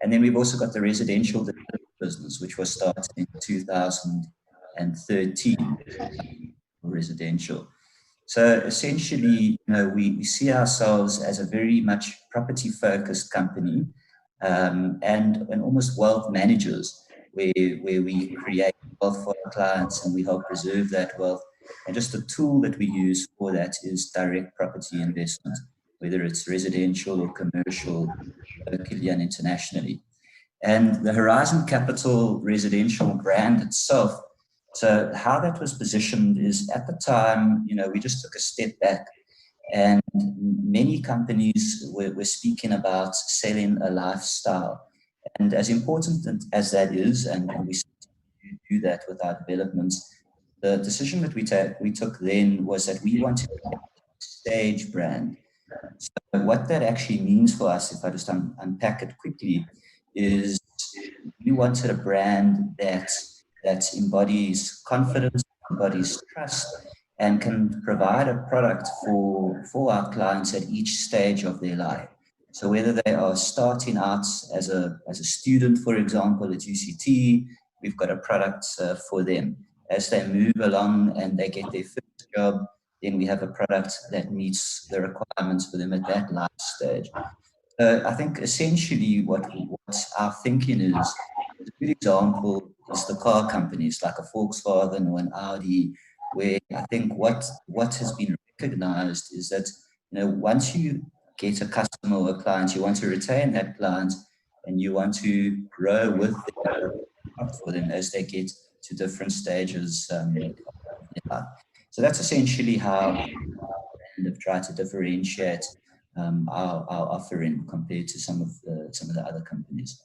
And then we've also got the residential development business, which was started in 2013, residential. So essentially, we see ourselves as a very much property-focused company, and almost wealth managers, where we create wealth for our clients and we help preserve that wealth. And just the tool that we use for that is direct property investment, whether it's residential or commercial, locally and internationally. And the Horizon Capital residential brand itself, so how that was positioned is, at the time, we just took a step back, and many companies were speaking about selling a lifestyle. And as important as that is, and we do that with our developments, the decision that we took then was that we wanted to have a stage brand. So what that actually means for us, if I just unpack it quickly, is we wanted a brand that embodies confidence, embodies trust, and can provide a product for our clients at each stage of their life. So whether they are starting out as a student, for example, at UCT, we've got a product for them. As they move along and they get their first job, then we have a product that meets the requirements for them at that life stage. I think essentially what our thinking is, a good example is the car companies like a Volkswagen or an Audi, where I think what has been recognized is that, once you get a customer or a client, you want to retain that client and you want to grow with them for them as they get to different stages of their life. So that's essentially how we have tried to differentiate our offering compared to some of the other companies.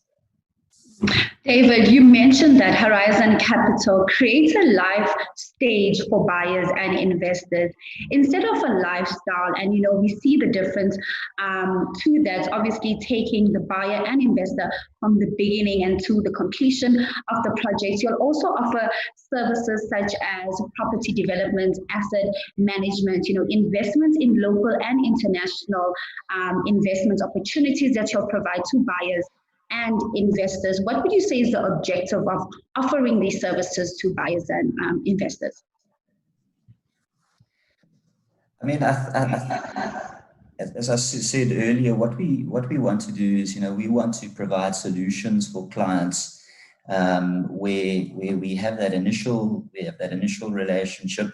David, you mentioned that Horizon Capital creates a life stage for buyers and investors instead of a lifestyle. And, we see the difference to that, obviously taking the buyer and investor from the beginning and to the completion of the project. You'll also offer services such as property development, asset management, investments in local and international investment opportunities that you'll provide to buyers and investors. What would you say is the objective of offering these services to buyers and investors? I mean, as I said earlier, what we want to do is, we want to provide solutions for clients where we have that initial relationship.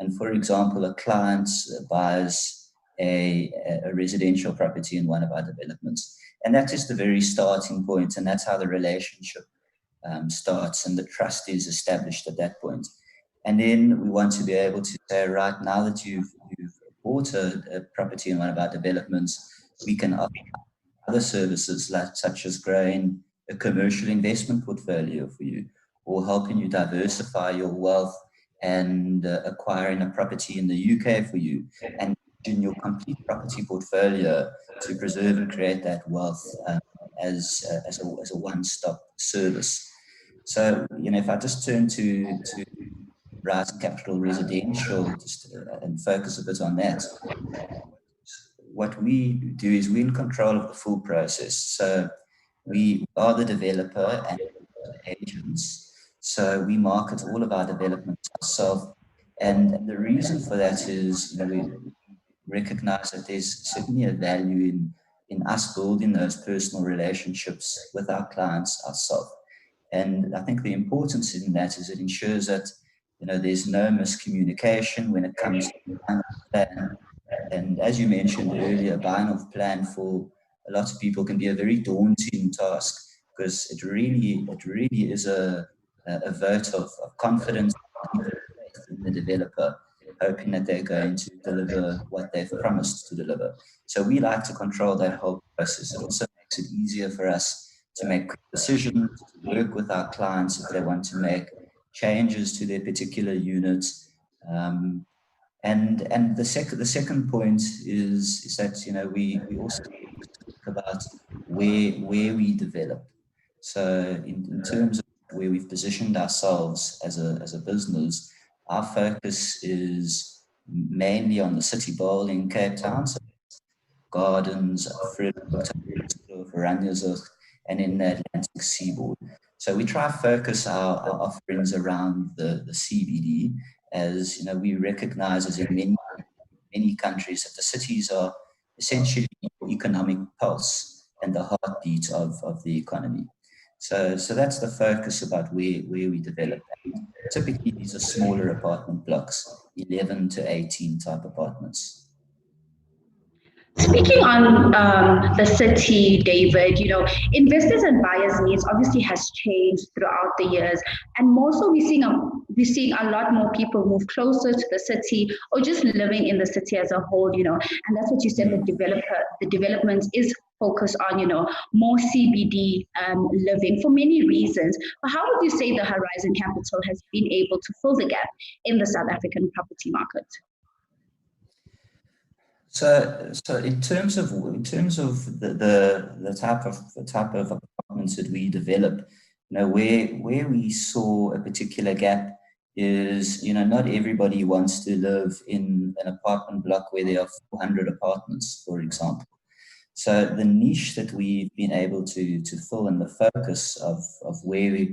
And for example, a client buys a residential property in one of our developments. And that is the very starting point, and that's how the relationship starts and the trust is established at that point. And then we want to be able to say, right, now that you've bought a property in one of our developments, we can offer other services such as growing a commercial investment portfolio for you, or helping you diversify your wealth and acquiring a property in the UK for you, and in your complete property portfolio to preserve and create that wealth as a one-stop service. So, if I just turn to Horizon Capital Residential and focus a bit on that, what we do is we're in control of the full process. So we are the developer and agents. So we market all of our developments ourselves. And the reason for that is, we recognize that there's certainly a value in us building those personal relationships with our clients ourselves. And I think the importance in that is it ensures that, there's no miscommunication when it comes to buying off plan. And as you mentioned earlier, buying off plan for a lot of people can be a very daunting task, because it really is a vote of confidence in the developer, hoping that they're going to deliver what they've promised to deliver. So we like to control that whole process. It also makes it easier for us to make quick decisions, to work with our clients if they want to make changes to their particular units. And the second point is that, we also talk about where we develop. So in terms of where we've positioned ourselves as a business, our focus is mainly on the city bowl in Cape Town, so gardens, Oranjezicht, and in the Atlantic seaboard. So we try to focus our offerings around the CBD, as we recognize, as in many countries, that the cities are essentially economic pulse and the heartbeat of the economy. So that's the focus about where we develop. Typically, these are smaller apartment blocks, 11 to 18 type apartments. Speaking on the city, David, investors and buyers' needs obviously has changed throughout the years, and more so we're seeing a lot more people move closer to the city or just living in the city as a whole, and that's what you said. The development is focused on more CBD living for many reasons. But how would you say the Horizon Capital has been able to fill the gap in the South African property market? So in terms of the type of apartments that we develop, where we saw a particular gap is, not everybody wants to live in an apartment block where there are 400 apartments, for example. So the niche that we've been able to fill, and the focus of where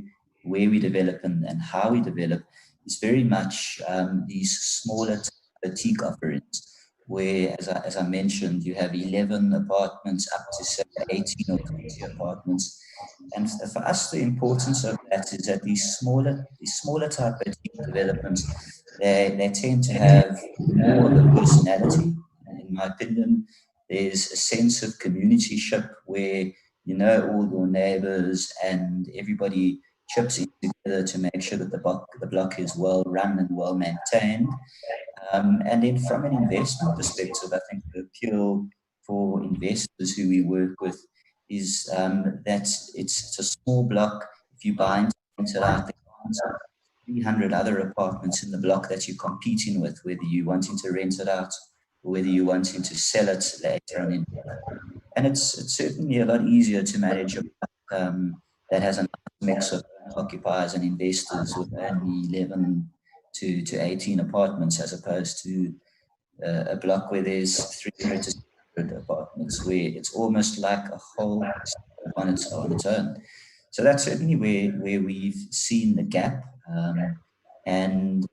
we develop and how we develop, is very much these smaller boutique offerings, where, as I mentioned, you have 11 apartments up to say 18 or 20 apartments. And for us, the importance of that is that these smaller type of developments, they tend to have more of a personality. And in my opinion, there's a sense of communityship where all your neighbors and everybody chips in together to make sure that the block is well run and well maintained. And then from an investment perspective, I think the appeal for investors who we work with is that it's a small block. If you buy into it out, there's 300 other apartments in the block that you're competing with, whether you're wanting to rent it out or whether you're wanting to sell it later on. And it's certainly a lot easier to manage a block that has a mix of occupiers and investors with only 11 to 18 apartments, as opposed to a block where there's 300 to 600 apartments, where it's almost like a whole on its own. So that's certainly where we've seen the gap. And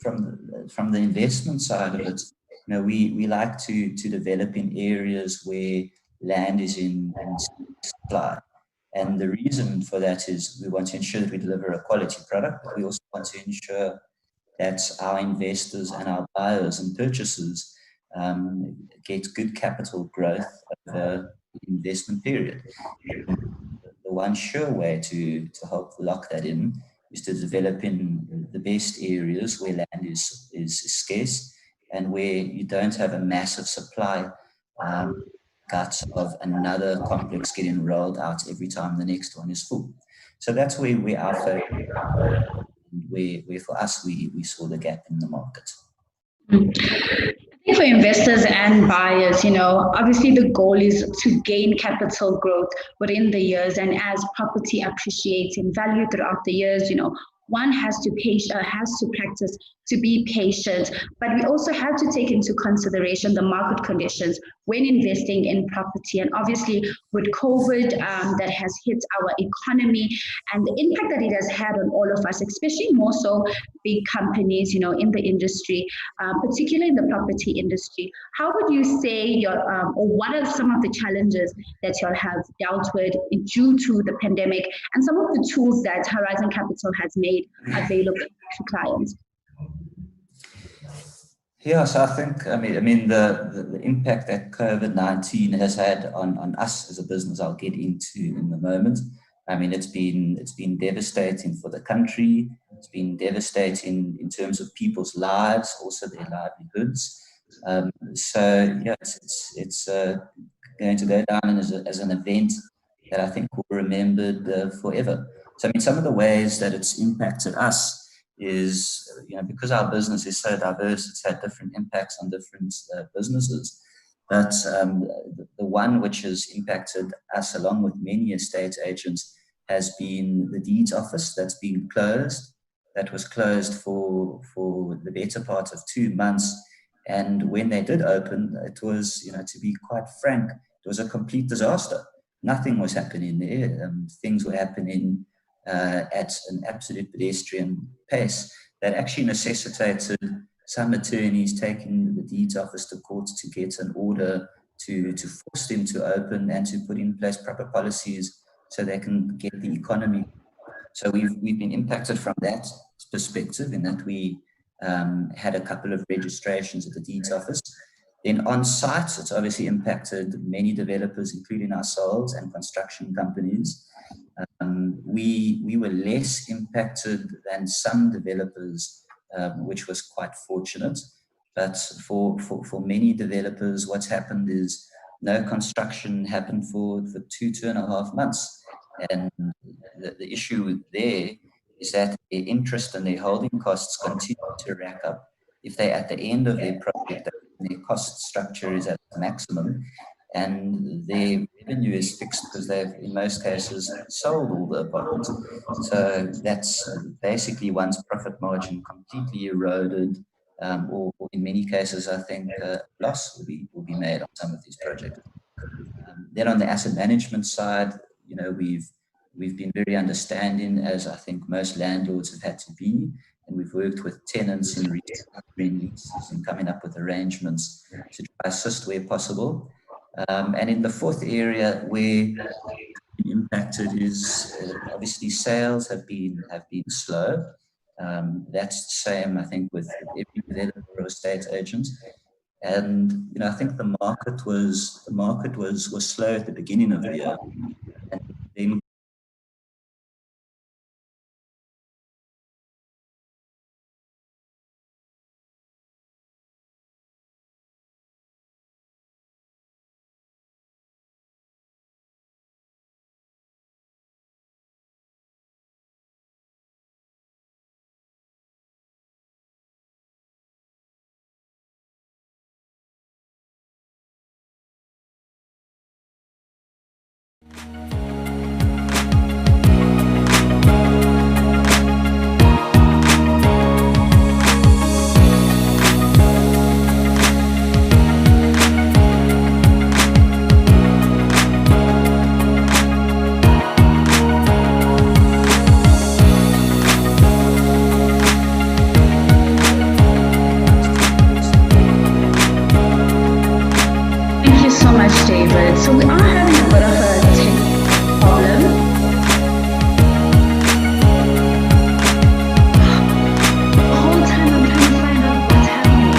from the investment side of it, we like to develop in areas where land is in supply. And the reason for that is we want to ensure that we deliver a quality product, but we also want to ensure that our investors and our buyers and purchasers get good capital growth over the investment period. The one sure way to help lock that in is to develop in the best areas where land is scarce and where you don't have a massive supply cut of another complex getting rolled out every time the next one is full. So that's where our focus, where for us we saw the gap in the market. I think for investors and buyers, obviously the goal is to gain capital growth within the years, and as property appreciates in value throughout the years, one has to practice to be patient, but we also have to take into consideration the market conditions when investing in property. And obviously with COVID that has hit our economy and the impact that it has had on all of us, especially more so big companies, in the industry, particularly in the property industry. How would you say or what are some of the challenges that you'll have dealt with due to the pandemic and some of the tools that Horizon Capital has made available to clients? Yeah, so I think, the impact that COVID-19 has had on us as a business, I'll get into in a moment. It's been devastating for the country. It's been devastating in terms of people's lives, also their livelihoods. It's going to go down as an event that I think will be remembered forever. So, some of the ways that it's impacted us is, because our business is so diverse, it's had different impacts on different businesses. But the one which has impacted us, along with many estate agents, has been the deeds office that's been closed. That was closed for the better part of 2 months. And when they did open, it was, to be quite frank, it was a complete disaster. nothing was happening there. Things were happening at an absolute pedestrian pace that actually necessitated some attorneys taking the deeds office to court to get an order to force them to open and to put in place proper policies so they can get the economy. So we've been impacted from that perspective in that we had a couple of registrations at the deeds office. Then on site, it's obviously impacted many developers, including ourselves and construction companies. We were less impacted than some developers, which was quite fortunate. But for many developers, what's happened is no construction happened for 2.5 months. And the issue there is that their interest and their holding costs continue to rack up. If they're at the end of their project, their cost structure is at the maximum, and their revenue is fixed because they've, in most cases, sold all the apartments. So that's basically one's profit margin completely eroded, or in many cases, I think loss will be made on some of these projects. Then on the asset management side, you know, we've been very understanding, as I think most landlords have had to be, and we've worked with tenants in restructuring leases and coming up with arrangements to try assist where possible. And in the fourth area where impacted is obviously sales have been slow. That's the same, I think, with every developer or estate agent. And you know, I think the market was slow at the beginning of the year, and then David. So we are having a bit of a tech problem. The whole time I'm trying to find out what's happening.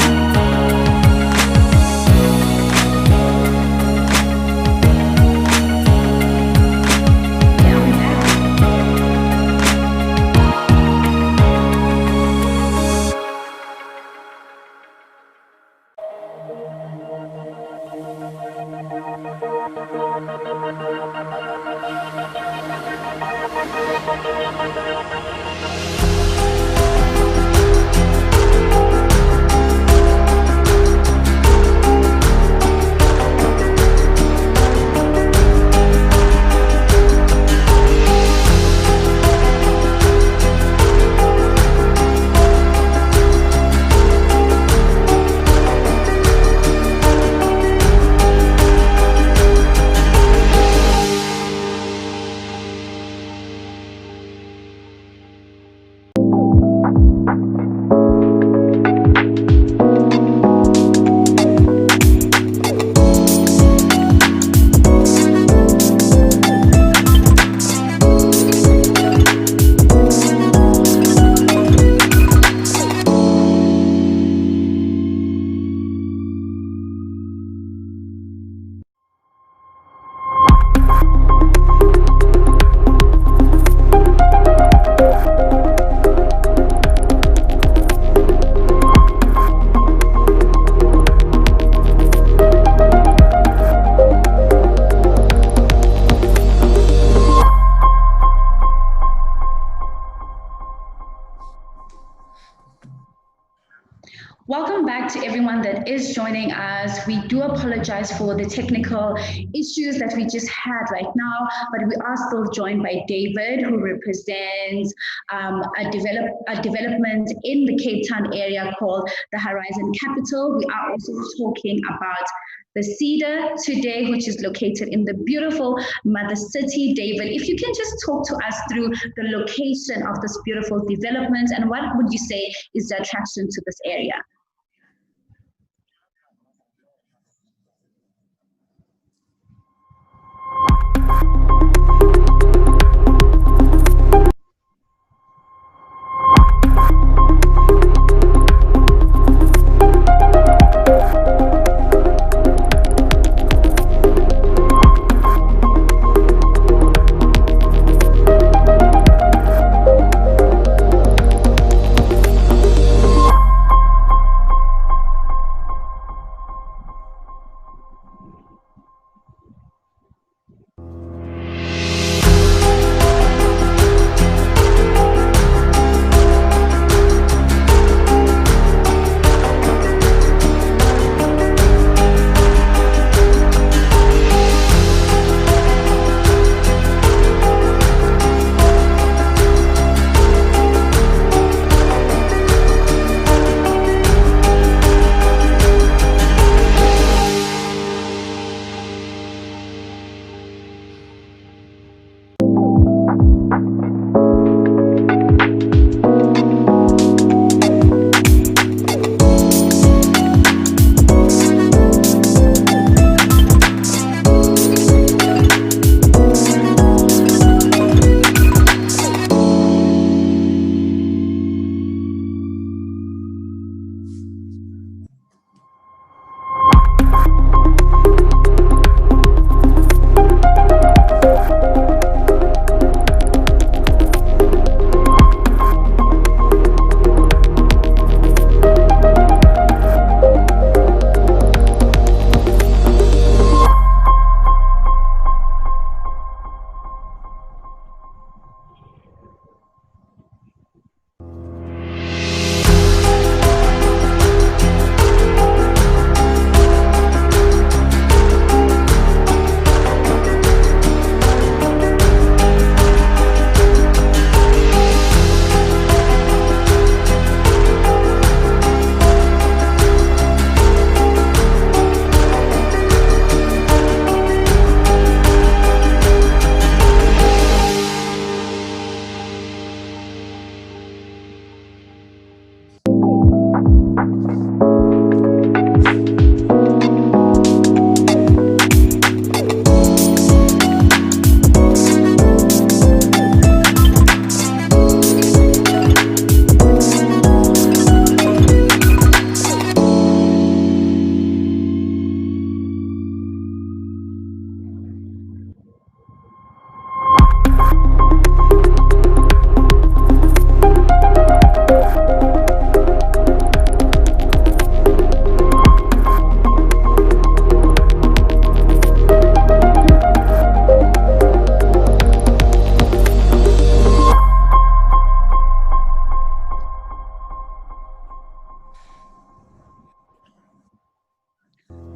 Yeah, we're back. Welcome back to everyone that is joining us. We do apologize for the technical issues that we just had right now, but we are still joined by David, who represents a development in the Cape Town area called the Horizon Capital. We are also talking about the Cedar today, which is located in the beautiful Mother City. David, if you can just talk to us through the location of this beautiful development and what would you say is the attraction to this area?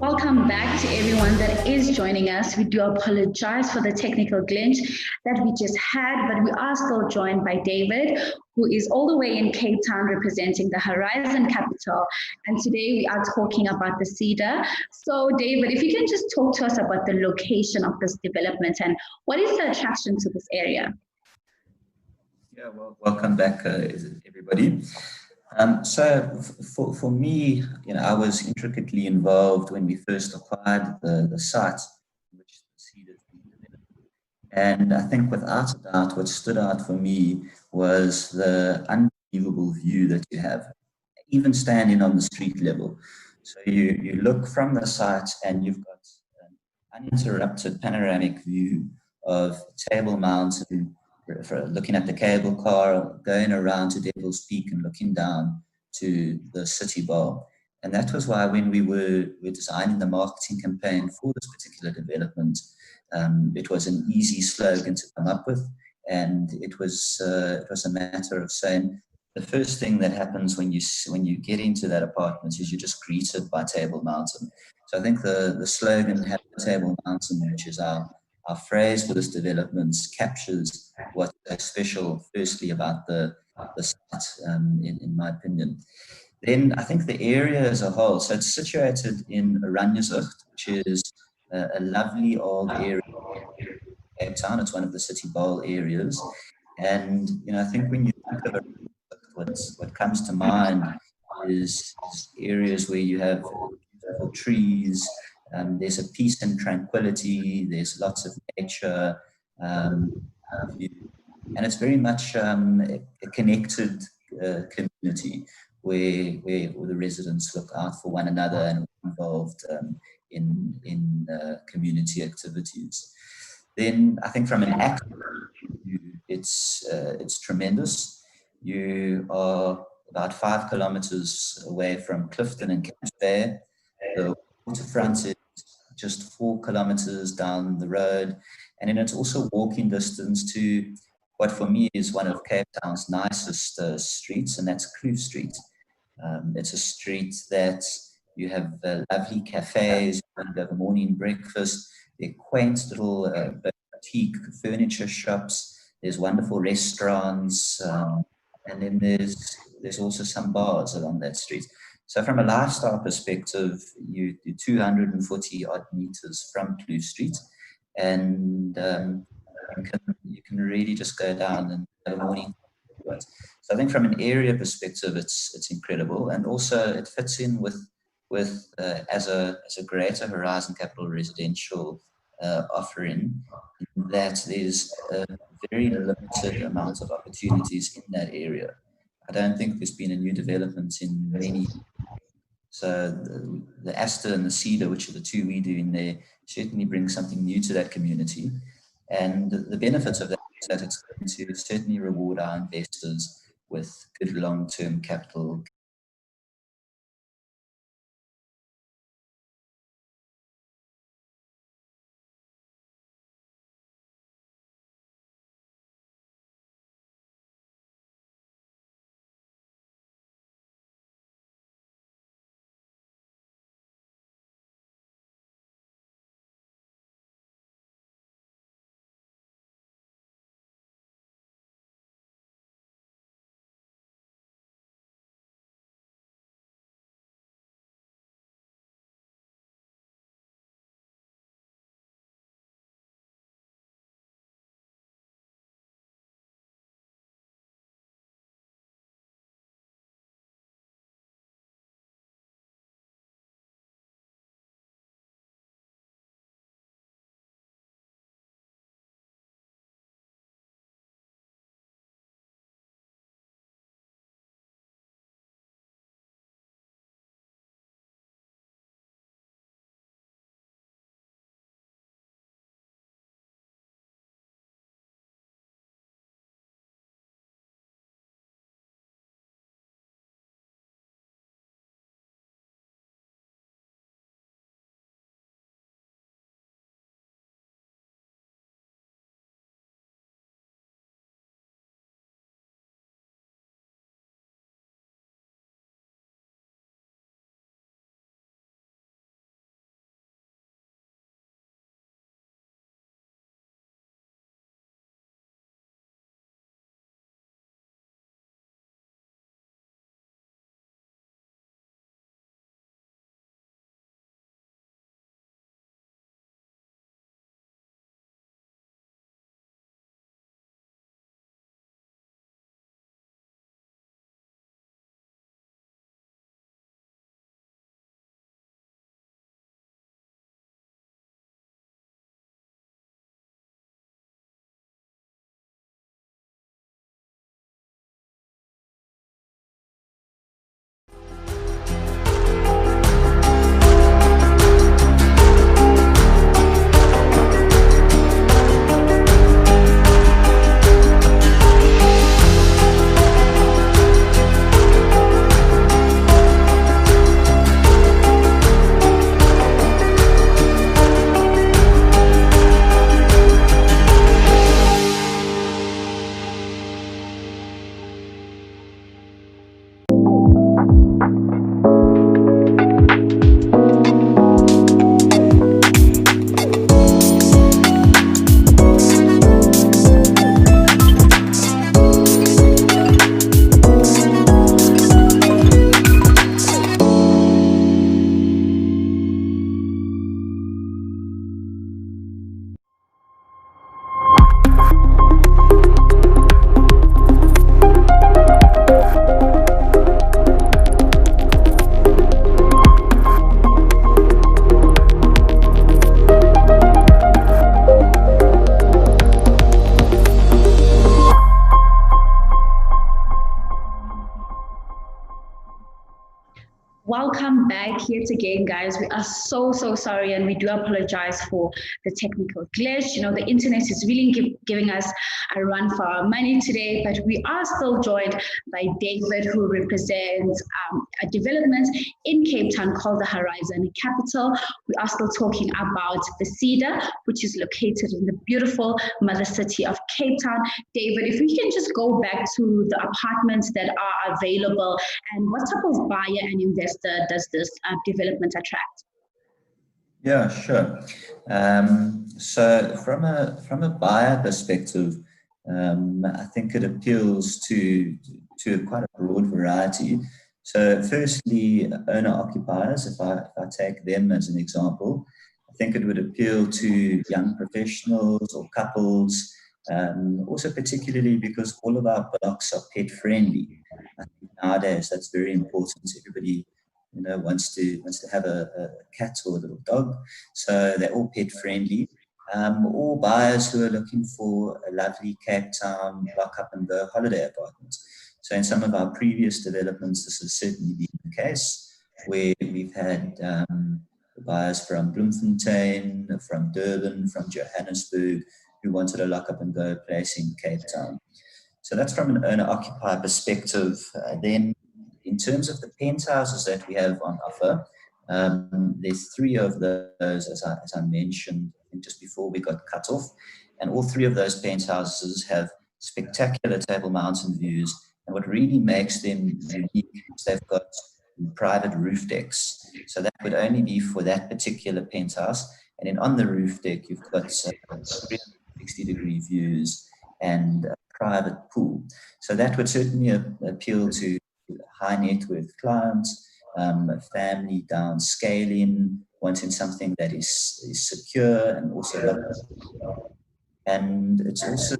Welcome back to everyone that is joining us. We do apologize for the technical glitch that we just had, but we are still joined by David, who is all the way in Cape Town representing the Horizon Capital. And today we are talking about the Cedar. So David, if you can just talk to us about the location of this development and what is the attraction to this area? Yeah, well, welcome back, everybody. So for me, I was intricately involved when we first acquired the site in which the seed is being developed. And I think without a doubt, what stood out for me was the unbelievable view that you have, even standing on the street level. So you look from the site and you've got an uninterrupted panoramic view of Table Mountain, looking at the cable car, going around to Devil's Peak and looking down to the city bar. And that was why when we were designing the marketing campaign for this particular development, it was an easy slogan to come up with. And it was a matter of saying, the first thing that happens when you get into that apartment is you're just greeted by Table Mountain. So I think the slogan, Have Table Mountain, which is our phrase for this development, captures what's special, firstly, about the site, in my opinion. Then I think the area as a whole, so it's situated in Oranjezicht, which is a lovely old area of Cape Town. It's one of the city bowl areas. And, I think when you think of it, what comes to mind is areas where you have beautiful trees, there's a peace and tranquility, there's lots of nature, um, and it's very much a connected community where the residents look out for one another and are involved in community activities. Then I think from an access view, it's tremendous. You are about 5 kilometers away from Clifton and Camps Bay. The waterfront is just 4 kilometers down the road. And then it's also walking distance to what for me is one of Cape Town's nicest streets, and that's Kloof Street. It's a street that you have lovely cafes, you have a morning breakfast, they're quaint little boutique furniture shops, there's wonderful restaurants, and then there's also some bars along that street. So from a lifestyle perspective, you're 240 odd meters from Kloof Street, and you can really just go down and have a morning. So I think from an area perspective, it's incredible, and also it fits in with as a greater Horizon Capital residential offering, in that there's a very limited amount of opportunities in that area. I don't think there's been a new development in many. So the Aster and the Cedar, which are the two we do in there, certainly bring something new to that community. And the benefits of that is that it's going to certainly reward our investors with good long-term capital come back yet again, guys. We are so sorry, and we do apologize for the technical glitch. You know, the internet is really giving us a run for our money today, but we are still joined by David, who represents a development in Cape Town called the Horizon Capital. We are still talking about the Cedar, which is located in the beautiful mother city of Cape Town. David, if we can just go back to the apartments that are available, and what type of buyer and investor does this development attract? Yeah, sure. So from a buyer perspective, I think it appeals to quite a broad variety. So firstly, owner-occupiers, if I take them as an example, I think it would appeal to young professionals or couples, also particularly because all of our blocks are pet-friendly. I think nowadays that's very important. Everybody, wants to have a cat or a little dog, so they're all pet-friendly. Or buyers who are looking for a lovely Cape Town lock up and go holiday apartment. So in some of our previous developments, this has certainly been the case, where we've had buyers from Bloemfontein, from Durban, from Johannesburg, who wanted a lock up and go place in Cape Town. So that's from an owner-occupier perspective. Then in terms of the penthouses that we have on offer, there's 3 of those, as I mentioned, I think just before we got cut off. And all 3 of those penthouses have spectacular Table Mountain views. And what really makes them unique is they've got private roof decks. So that would only be for that particular penthouse. And then on the roof deck, you've got 360-degree views and a private pool. So that would certainly appeal to high net worth clients, a family downscaling, wanting something that is secure and also and it's also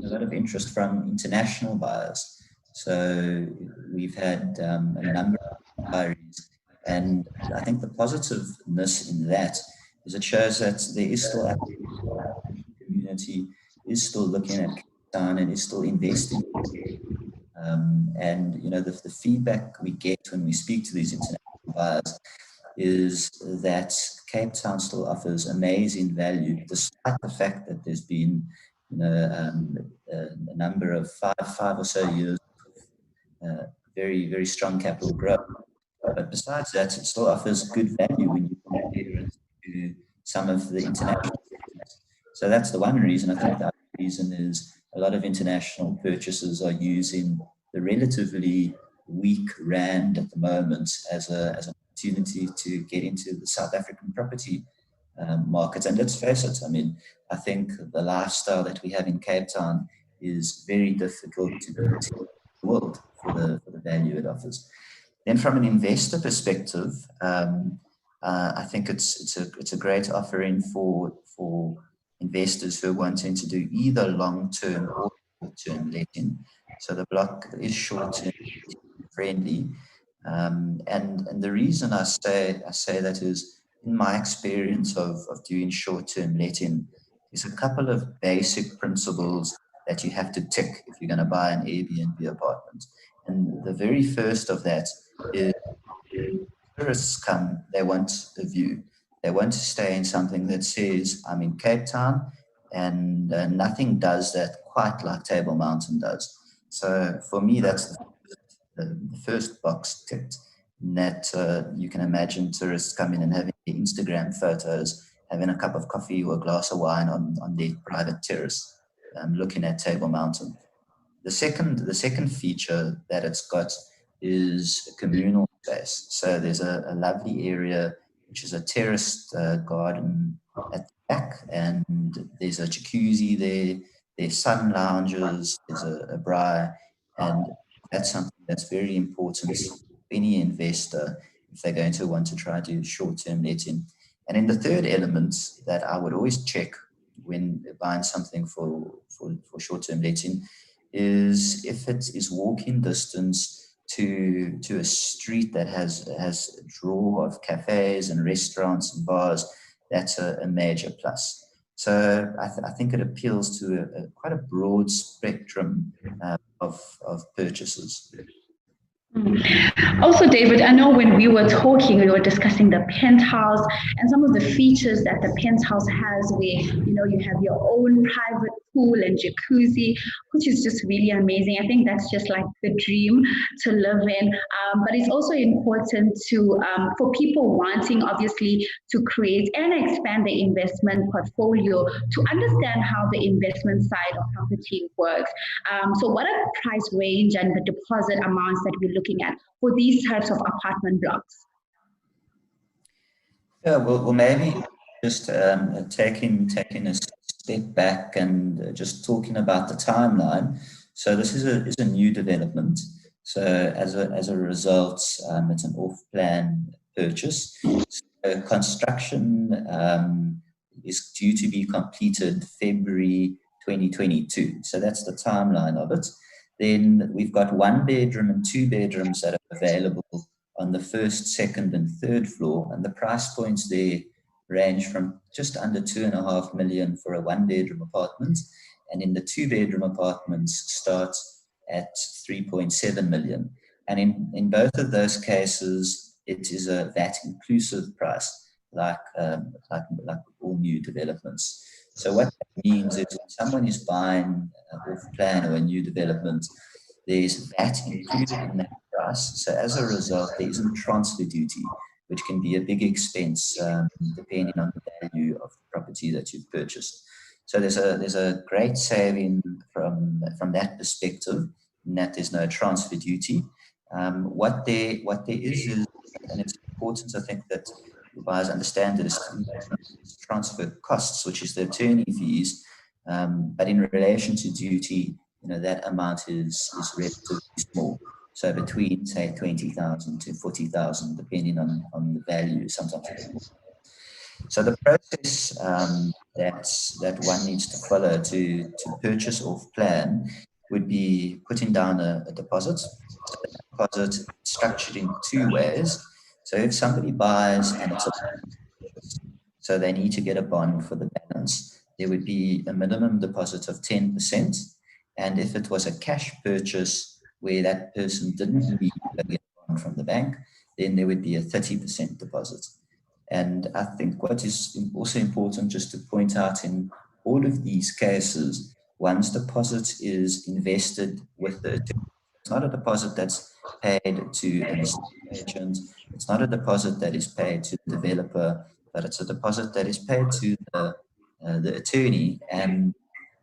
a lot of interest from international buyers. So we've had a number of inquiries, and I think the positiveness in that is it shows that there is still a community is still looking at Cape Town and is still investing. And the feedback we get when we speak to these international buyers is that Cape Town still offers amazing value, despite the fact that there's been a number of five or so years of very, very strong capital growth. But besides that, it still offers good value when you compare it to some of the international sectors. So that's the one reason. I think the other reason is a lot of international purchasers are using the relatively weak rand at the moment as an opportunity to get into the South African property market. And let's face it, I mean, I think the lifestyle that we have in Cape Town is very difficult to compete in the world for the value it offers. Then from an investor perspective, I think it's a great offering for investors who are wanting to do either long-term or short-term letting. So the block is short-term friendly. And the reason I say that is, in my experience of doing short-term letting, is a couple of basic principles that you have to tick if you're going to buy an Airbnb apartment. And the very first of that is tourists come, they want a view. They want to stay in something that says, I'm in Cape Town, and nothing does that quite like Table Mountain does. So for me, that's the first box ticked, in that you can imagine tourists coming and having their Instagram photos, having a cup of coffee or a glass of wine on their private terrace, looking at Table Mountain. The second feature that it's got is a communal space. So there's a lovely area, which is a terraced garden at the back, and there's a jacuzzi there, there's sun lounges, there's a braai, and that's something that's very important for any investor if they're going to want to try to do short-term letting. And then the third element that I would always check when buying something for short-term letting is if it is walking distance to a street that has a draw of cafes and restaurants and bars. That's a major plus. So I think it appeals to quite a broad spectrum of purchases. Also, David, I know when we were talking, we were discussing the penthouse and some of the features that the penthouse has, where you have your own private pool and jacuzzi, which is just really amazing. I think that's just like the dream to live in. But it's also important to for people wanting, obviously, to create and expand their investment portfolio to understand how the investment side of property works. So what are the price range and the deposit amounts that we're looking at for these types of apartment blocks? Yeah, well maybe just taking a step back and just talking about the timeline. So this is a new development. So as a result, it's an off-plan purchase. So construction is due to be completed February 2022. So that's the timeline of it. Then we've got 1 bedroom and 2 bedrooms that are available on the first, second, and third floor, and the price points there range from just under 2.5 million for a 1 bedroom apartment, and in the 2 bedroom apartments start at 3.7 million. And in both of those cases, it is a VAT inclusive price, like all new developments. So what that means is when someone is buying off plan or a new development, there's VAT included in that price. So as a result, there isn't transfer duty, which can be a big expense depending on the value of the property that you've purchased. So there's a great saving from that perspective, in that there's no transfer duty. What there is, and it's important, I think, that the buyers understand that it's transfer costs, which is the attorney fees, but in relation to duty, that amount is relatively small. So between, say, 20,000 to 40,000, depending on the value, sometimes. So the process that one needs to follow to purchase off plan would be putting down a deposit. So the deposit is structured in two ways. So if somebody buys and it's a so they need to get a bond for the balance, there would be a minimum deposit of 10%. And if it was a cash purchase where that person didn't need to get a bond from the bank, then there would be a 30% deposit. And I think what is also important just to point out, in all of these cases, one's deposit is invested with the attorney. It's not a deposit that's paid to an estate agent. It's not a deposit that is paid to the developer, but it's a deposit that is paid to the attorney, and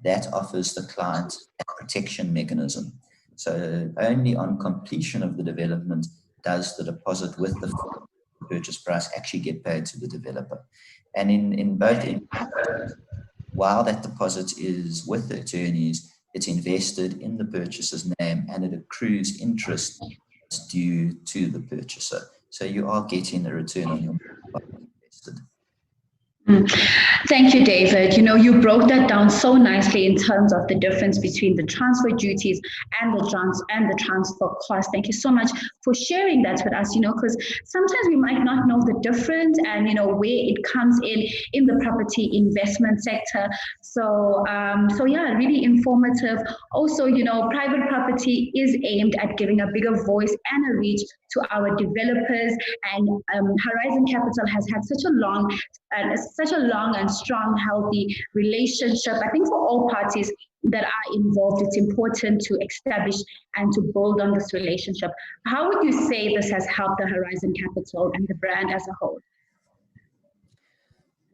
that offers the client a protection mechanism. So only on completion of the development does the deposit with the purchase price actually get paid to the developer. And in both, while that deposit is with the attorneys, it's invested in the purchaser's name and it accrues interest due to the purchaser. So you are getting a return on your money invested. Thank you, David. You broke that down so nicely in terms of the difference between the transfer duties and the transfer cost. Thank you so much for sharing that with us, because sometimes we might not know the difference and, where it comes in the property investment sector. So yeah, really informative. Also, private property is aimed at giving a bigger voice and a reach to our developers, and Horizon Capital has had such a long and strong, healthy relationship. I think for all parties that are involved, it's important to establish and to build on this relationship. How would you say this has helped the Horizon Capital and the brand as a whole?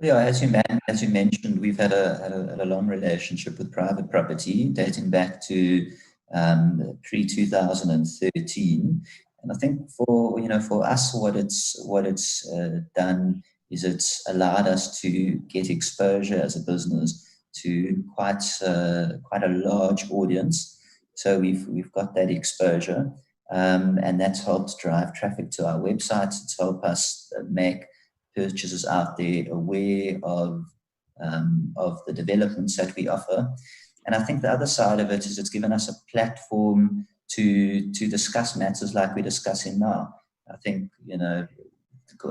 Yeah, as you mentioned, we've had a long relationship with private property dating back to pre-2013. And I think for us, what it's done is it's allowed us to get exposure as a business to quite a large audience. So we've got that exposure, and that's helped drive traffic to our website. It's helped us make purchasers out there aware of the developments that we offer. And I think the other side of it is it's given us a platform to discuss matters like we're discussing now. I think,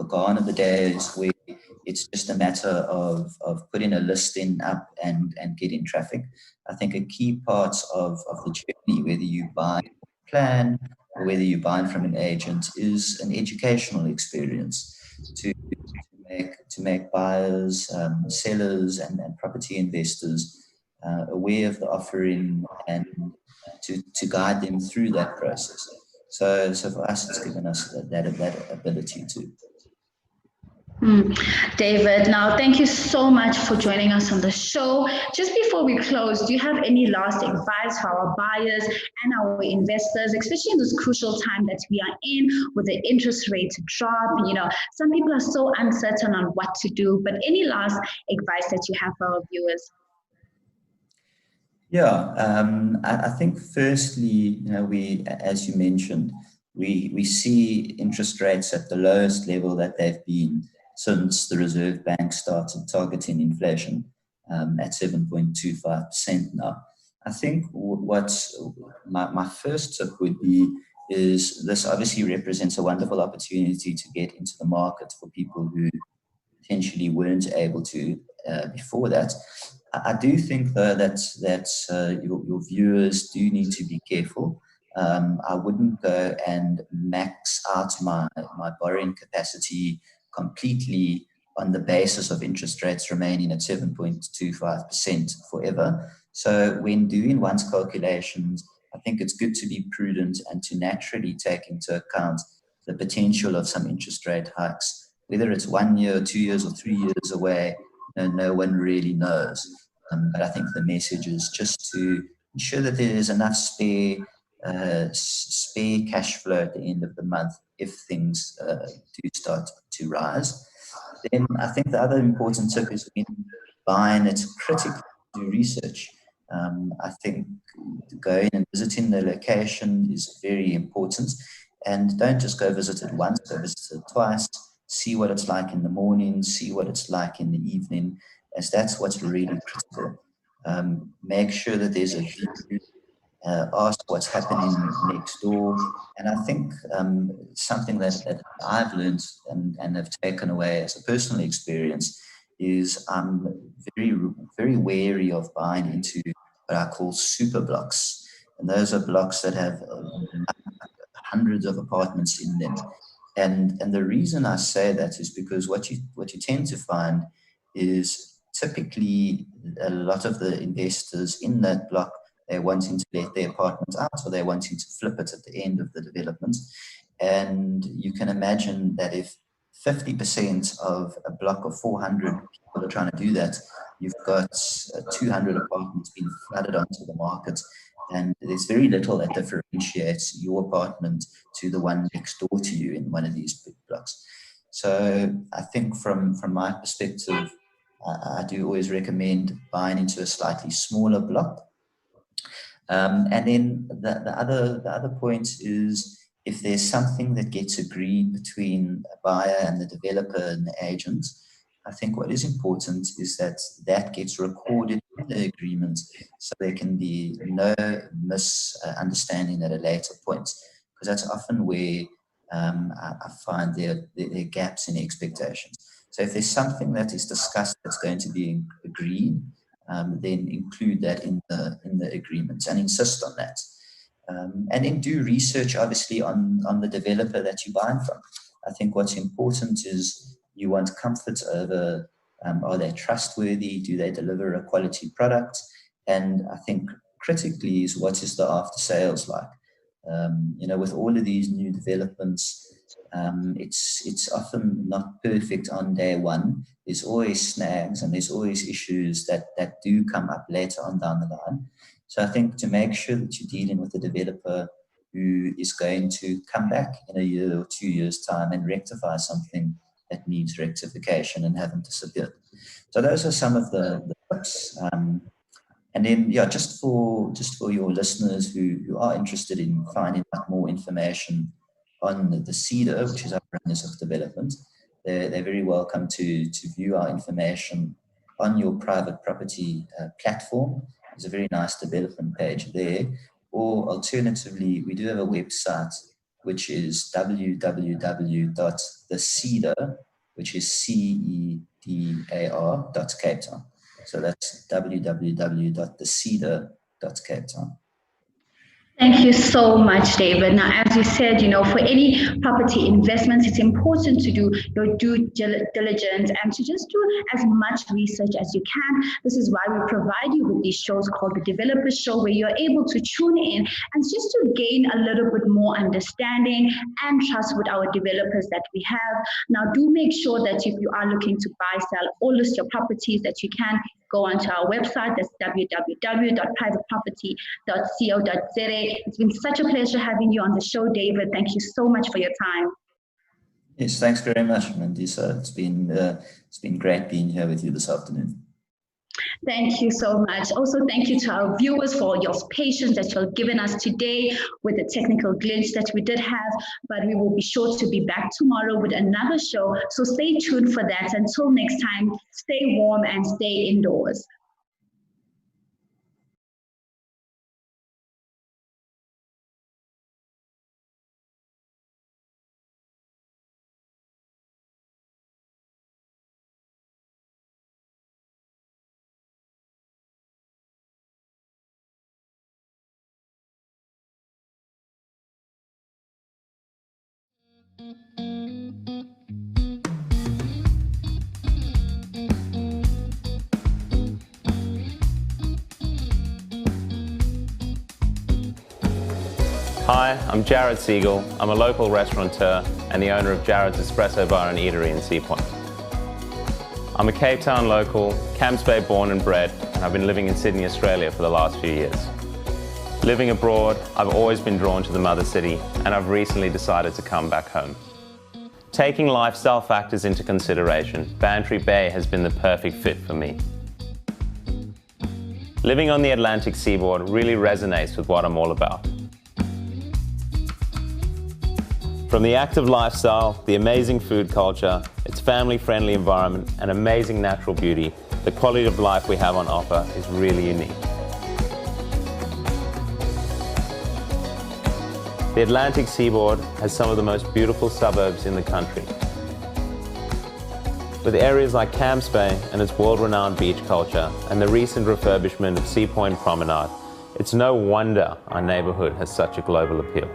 gone are the days where it's just a matter of putting a listing up and getting traffic. I think a key part of the journey, whether you buy a plan or whether you're buying from an agent, is an educational experience to make buyers, sellers, and property investors aware of the offering, and to guide them through that process. So for us, it's given us that ability to. David, now thank you so much for joining us on the show. Just before we close, do you have any last advice for our buyers and our investors, especially in this crucial time that we are in with the interest rates drop? You know, some people are so uncertain on what to do, but any last advice that you have for our viewers? Yeah, I think firstly, you know, as you mentioned, we see interest rates at the lowest level that they've been since the Reserve Bank started targeting inflation at 7.25% now. I think what's my first tip would be is this obviously represents a wonderful opportunity to get into the market for people who potentially weren't able to before that. I do think though that your viewers do need to be careful. I wouldn't go and max out my borrowing capacity completely on the basis of interest rates remaining at 7.25% forever. So when doing one's calculations, I think it's good to be prudent and to naturally take into account the potential of some interest rate hikes, whether it's 1 year, 2 years, or 3 years away. No one really knows. But I think the message is just to ensure that there is enough spare cash flow at the end of the month if things do start to rise. Then I think the other important tip is when buying, it's critical to do research. I think going and visiting the location is very important, and don't just go visit it once, go visit it twice, see what it's like in the morning, see what it's like in the evening, as that's what's really critical. Make sure that there's a view, ask what's happening next door. And I think something that I've learned and have taken away as a personal experience is I'm very wary of buying into what I call super blocks. And those are blocks that have hundreds of apartments in them. And the reason I say that is because what you tend to find is typically a lot of the investors in that block, they're wanting to let their apartments out, or they're wanting to flip it at the end of the development. And you can imagine that if 50% of a block of 400 people are trying to do that, you've got 200 apartments being flooded onto the market. And there's very little that differentiates your apartment to the one next door to you in one of these big blocks. So I think from my perspective, I do always recommend buying into a slightly smaller block. And then the other point is, if there's something that gets agreed between a buyer and the developer and the agent, I think what is important is that gets recorded in the agreement, so there can be no misunderstanding at a later point, because that's often where I find there are gaps in expectations. So if there's something that is discussed that's going to be agreed, then include that in the agreements and insist on that. And then do research, obviously, on the developer that you're buying from. I think what's important is you want comfort over, are they trustworthy? Do they deliver a quality product? And I think critically is, what is the after sales like? With all of these new developments, it's often not perfect on day one. There's always snags and there's always issues that do come up later on down the line. So I think to make sure that you're dealing with a developer who is going to come back in a year or 2 years' time and rectify something that needs rectification and haven't disappeared. So those are some of the tips. And then, just for your listeners who are interested in finding out more information on the Cedar, which is our Oranjezicht development, they're very welcome to view our information on your private property platform. There's a very nice development page there. Or alternatively, we do have a website, which is www.thecedar, which is CEDAR.Cape Town. So that's www.thecedar.Cape Town. Thank you so much, David. Now, as you said, for any property investments, it's important to do your due diligence and to just do as much research as you can. This is why we provide you with these shows called the Developer Show, where you're able to tune in and just to gain a little bit more understanding and trust with our developers that we have. Now, do make sure that if you are looking to buy, sell, or list your properties, that you can go onto our website. That's www.privateproperty.co.za. It's been such a pleasure having you on the show, David. Thank you so much for your time. Yes, thanks very much, Mandisa. It's been great being here with you this afternoon. Thank you so much. Also, thank you to our viewers for your patience that you've given us today with the technical glitch that we did have, but we will be sure to be back tomorrow with another show. So stay tuned for that. Until next time, stay warm and stay indoors. Hi, I'm Jared Siegel. I'm a local restaurateur and the owner of Jared's Espresso Bar and Eatery in Sea Point. I'm a Cape Town local, Camps Bay born and bred, and I've been living in Sydney, Australia for the last few years. Living abroad, I've always been drawn to the mother city, and I've recently decided to come back home. Taking lifestyle factors into consideration, Bantry Bay has been the perfect fit for me. Living on the Atlantic seaboard really resonates with what I'm all about. From the active lifestyle, the amazing food culture, its family-friendly environment, and amazing natural beauty, the quality of life we have on offer is really unique. The Atlantic seaboard has some of the most beautiful suburbs in the country. With areas like Camps Bay and its world-renowned beach culture and the recent refurbishment of Sea Point Promenade, it's no wonder our neighborhood has such a global appeal.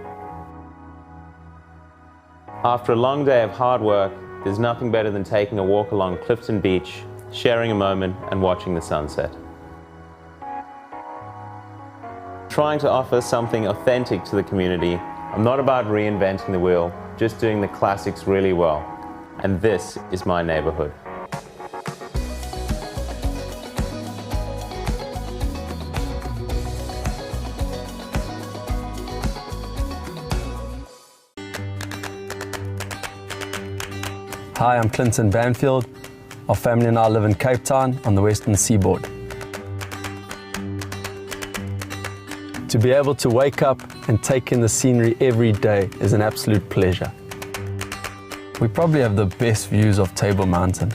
After a long day of hard work, there's nothing better than taking a walk along Clifton Beach, sharing a moment and watching the sunset. Trying to offer something authentic to the community, I'm not about reinventing the wheel, just doing the classics really well. And this is my neighborhood. Hi, I'm Clinton Banfield. Our family and I live in Cape Town on the western seaboard. To be able to wake up and take in the scenery every day is an absolute pleasure. We probably have the best views of Table Mountain.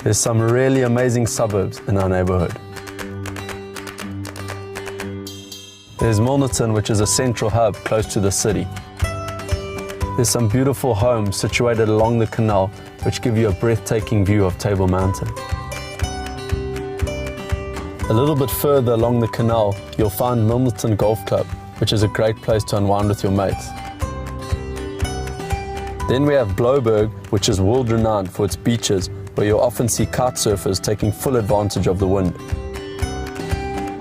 There's some really amazing suburbs in our neighborhood. There's Milnerton, which is a central hub close to the city. There's some beautiful homes situated along the canal which give you a breathtaking view of Table Mountain. A little bit further along the canal, you'll find Milnerton Golf Club, which is a great place to unwind with your mates. Then we have Blouberg, which is world-renowned for its beaches, where you'll often see kite surfers taking full advantage of the wind.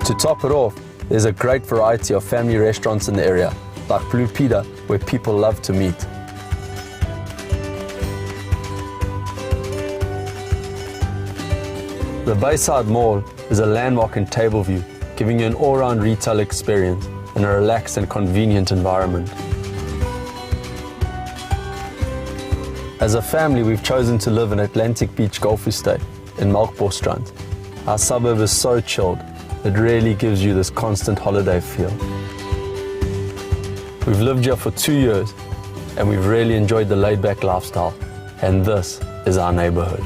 To top it off, there's a great variety of family restaurants in the area, like Blue Peter, where people love to meet. The Bayside Mall is a landmark in Tableview, giving you an all-round retail experience in a relaxed and convenient environment. As a family, we've chosen to live in Atlantic Beach Golf Estate in Melkbosstrand. Our suburb is so chilled, it really gives you this constant holiday feel. We've lived here for 2 years and we've really enjoyed the laid-back lifestyle, and this is our neighborhood.